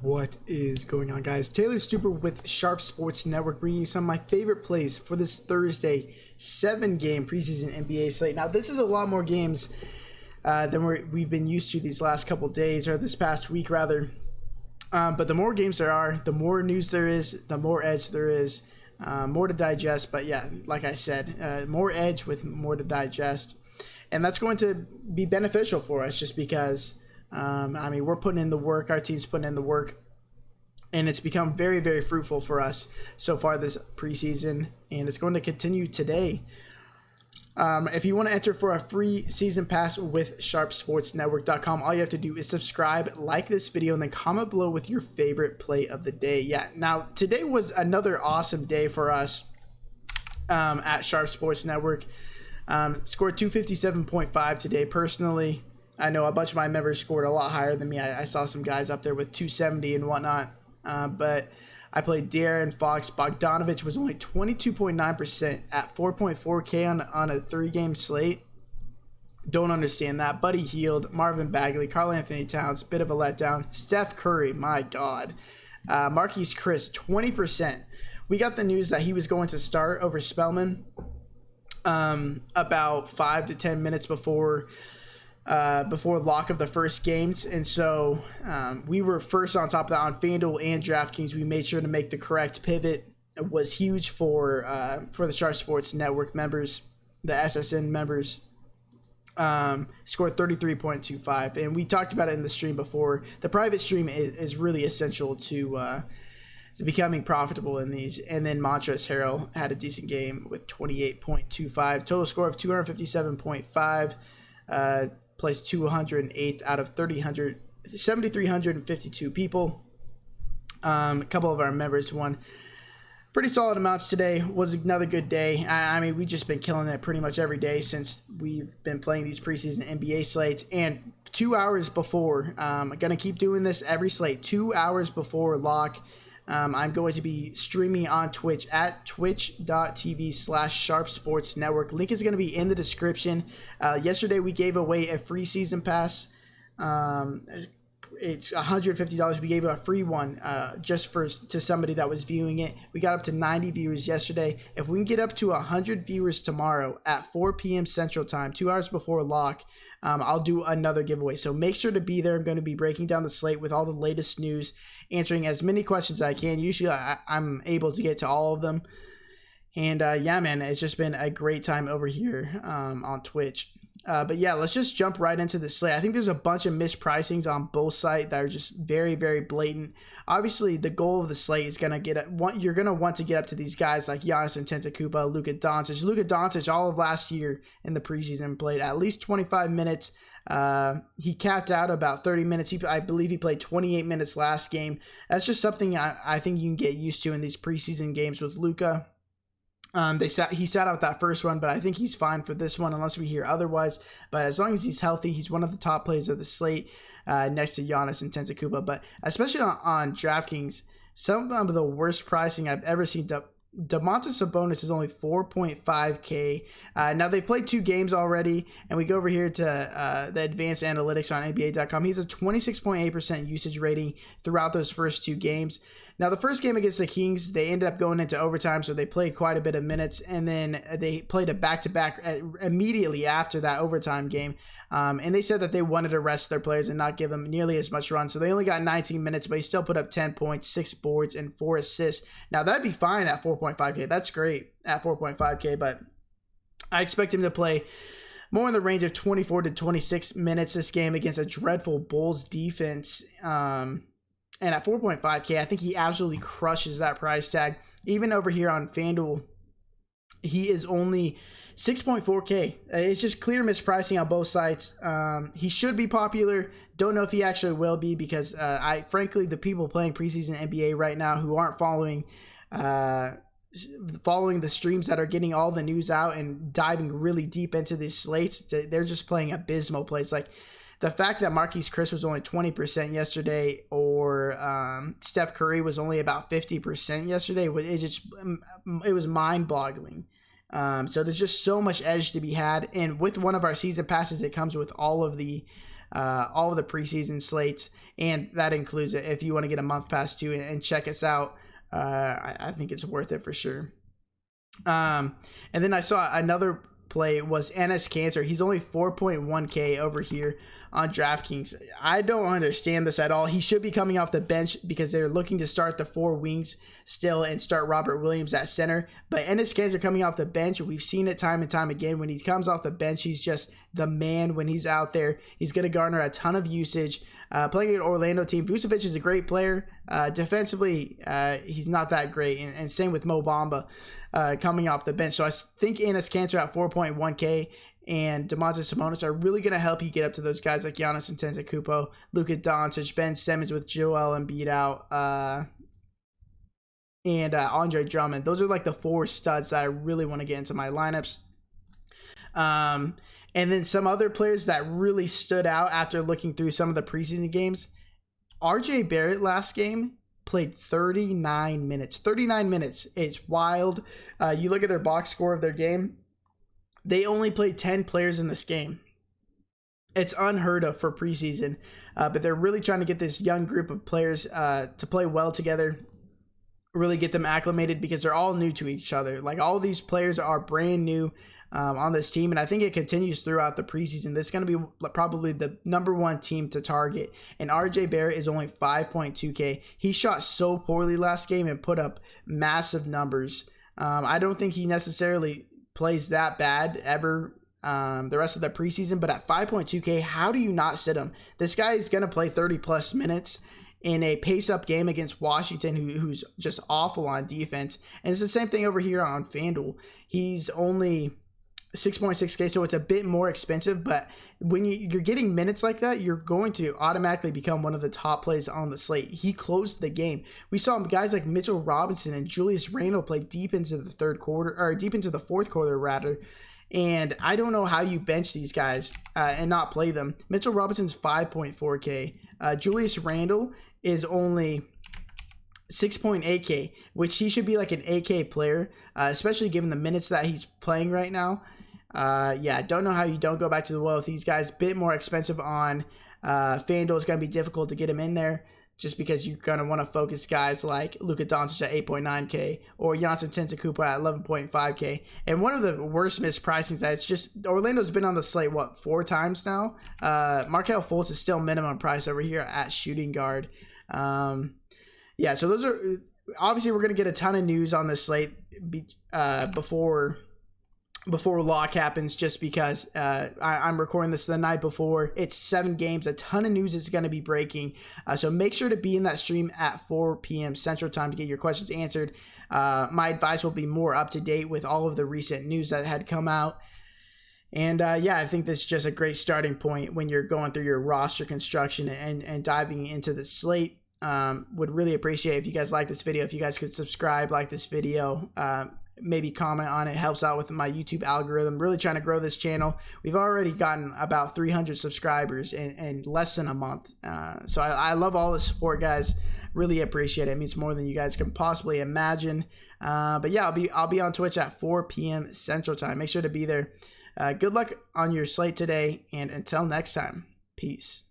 What is going on, guys? Taylor Stupor with Sharp Sports Network, bringing you some of my favorite plays for this Thursday 7-game preseason NBA slate. Now, this is a lot more games than we've been used to these last couple days, or this past week rather. But the more games there are, the more news there is, the more edge there is, more to digest. But yeah, like I said, more edge with more to digest, and that's going to be beneficial for us just because. We're putting in the work, our team's putting in the work, and it's become very, very fruitful for us so far this preseason, and it's going to continue today. If you want to enter for a free season pass with sharpsportsnetwork.com, all you have to do is subscribe, like this video, and then comment below with your favorite play of the day. Yeah, now today was another awesome day for us at Sharp Sports Network. Scored 257.5 today personally. I know a bunch of my members scored a lot higher than me. I saw some guys up there with 270 and whatnot. But I played De'Aaron Fox. Bogdanovich was only 22.9% at 4.4K on a 3-game slate. Don't understand that. Buddy Hield, Marvin Bagley, Karl Anthony Towns, bit of a letdown. Steph Curry, my God. Marquise Chris, 20%. We got the news that he was going to start over Spellman about 5 to 10 minutes before lock of the first games, and so we were first on top of that on FanDuel and DraftKings. We made sure to make the correct pivot. It was huge for the Sharp Sports Network members, the SSN members. Scored 33.25, and we talked about it in the stream before. The private stream is really essential to becoming profitable in these. And then Montrezl Harrell had a decent game with 28.25, total score of 257.5. Placed 208th out of 7,352 people. A couple of our members won pretty solid amounts today. Was another good day. We've just been killing it pretty much every day since we've been playing these preseason NBA slates. And 2 hours before, I'm going to keep doing this every slate. 2 hours before lock, I'm going to be streaming on Twitch at twitch.tv/Sharp Sports Network. Link is going to be in the description. Yesterday we gave away a free season pass. It's $150. We gave a free one just to somebody that was viewing it. We got up to 90 viewers yesterday. If we can get up to 100 viewers tomorrow at 4 p.m. Central Time, 2 hours before lock, I'll do another giveaway. So make sure to be there. I'm going to be breaking down the slate with all the latest news, answering as many questions as I can. Usually I'm able to get to all of them. And yeah, man, it's just been a great time over here on Twitch. But yeah, let's just jump right into the slate. I think there's a bunch of mispricings on both sides that are just very, very blatant. Obviously, the goal of the slate is going to you're going to want to get up to these guys like Giannis Antetokounmpo, Luka Doncic. Luka Doncic, all of last year in the preseason, played at least 25 minutes. He capped out about 30 minutes. I believe he played 28 minutes last game. That's just something I think you can get used to in these preseason games with Luka. He sat out that first one, but I think he's fine for this one unless we hear otherwise. But as long as he's healthy, he's one of the top players of the slate next to Giannis Antetokounmpo. But especially on DraftKings, some of the worst pricing I've ever seen. Domantas Sabonis is only 4.5K. Now they played 2 games already, and we go over here to the advanced analytics on NBA.com. He's a 26.8% usage rating throughout those first 2 games. Now the first game against the Kings, they ended up going into overtime, so they played quite a bit of minutes, and then they played a back-to-back immediately after that overtime game. And they said that they wanted to rest their players and not give them nearly as much run, so they only got 19 minutes, but he still put up 10 points, 6 boards, and 4 assists. Now that'd be fine at 4.5K. That's great at 4.5K, but I expect him to play more in the range of 24 to 26 minutes this game against a dreadful Bulls defense. And at 4.5K, I think he absolutely crushes that price tag. Even over here on FanDuel, he is only 6.4K. It's just clear mispricing on both sides. He should be popular. Don't know if he actually will be because frankly, the people playing preseason NBA right now who aren't following the streams that are getting all the news out and diving really deep into these slates, they're just playing abysmal plays. Like the fact that Marquise Chris was only 20% yesterday, or Steph Curry was only about 50% yesterday, it was mind-boggling. So there's just so much edge to be had, and with one of our season passes, it comes with all of the all of the preseason slates, and that includes it if you want to get a month pass too and check us out. I think it's worth it for sure. And then I saw another play was Enes Kanter. He's only 4.1K over here on DraftKings. I don't understand this at all. He should be coming off the bench because they're looking to start the 4 wings still and start Robert Williams at center. But Enes Kanter coming off the bench, we've seen it time and time again. When he comes off the bench, he's just the man when he's out there. He's going to garner a ton of usage. Playing an Orlando team, Vucevic is a great player. Defensively, he's not that great. And same with Mo Bamba coming off the bench. So I think Enes Kanter at 4.1K and Domantas Sabonis are really going to help you get up to those guys like Giannis Antetokounmpo, Luka Doncic, Ben Simmons with Joel Embiid out, and Andre Drummond. Those are like the 4 studs that I really want to get into my lineups. And then some other players that really stood out after looking through some of the preseason games. RJ Barrett last game played 39 minutes. 39 minutes. It's wild. You look at their box score of their game. They only played 10 players in this game. It's unheard of for preseason. But they're really trying to get this young group of players to play well together. Really get them acclimated because they're all new to each other. Like all these players are brand new on this team, and I think it continues throughout the preseason. This is going to be probably the #1 team to target, and RJ Barrett is only 5.2K. He shot so poorly last game and put up massive numbers. I don't think he necessarily plays that bad ever the rest of the preseason, but at 5.2K, how do you not sit him? This guy is going to play 30 plus minutes in a pace-up game against Washington, who's just awful on defense. And it's the same thing over here on FanDuel. He's only 6.6K, so it's a bit more expensive, but when you're getting minutes like that, you're going to automatically become one of the top plays on the slate. He closed the game. We saw guys like Mitchell Robinson and Julius Randle play deep into the fourth quarter rather. And I don't know how you bench these guys and not play them. Mitchell Robinson's 5.4K. Julius Randle is only 6.8K, which he should be like an 8K player, especially given the minutes that he's playing right now. Yeah, don't know how you don't go back to the well with these guys. Bit more expensive on FanDuel. It's going to be difficult to get him in there just because you're going to want to focus guys like Luka Doncic at 8.9K or Giannis Antetokounmpo at 11.5K. And one of the worst mispricings that it's just Orlando's been on the slate, 4 times now? Markelle Fultz is still minimum price over here at shooting guard. Yeah, so those are obviously we're going to get a ton of news on this slate before lock happens, just because I'm recording this the night before. It's 7 games. A ton of news is going to be breaking. So make sure to be in that stream at 4 p.m. Central Time to get your questions answered. My advice will be more up to date with all of the recent news that had come out. And yeah, I think this is just a great starting point when you're going through your roster construction and diving into the slate. Would really appreciate if you guys like this video. If you guys could subscribe, like this video, maybe comment on it. Helps out with my YouTube algorithm. Really trying to grow this channel. We've already gotten about 300 subscribers in less than a month. So I love all the support, guys. Really appreciate it. It means more than you guys can possibly imagine. But yeah, I'll be on Twitch at 4 p.m. Central Time. Make sure to be there. Good luck on your slate today, and until next time, peace.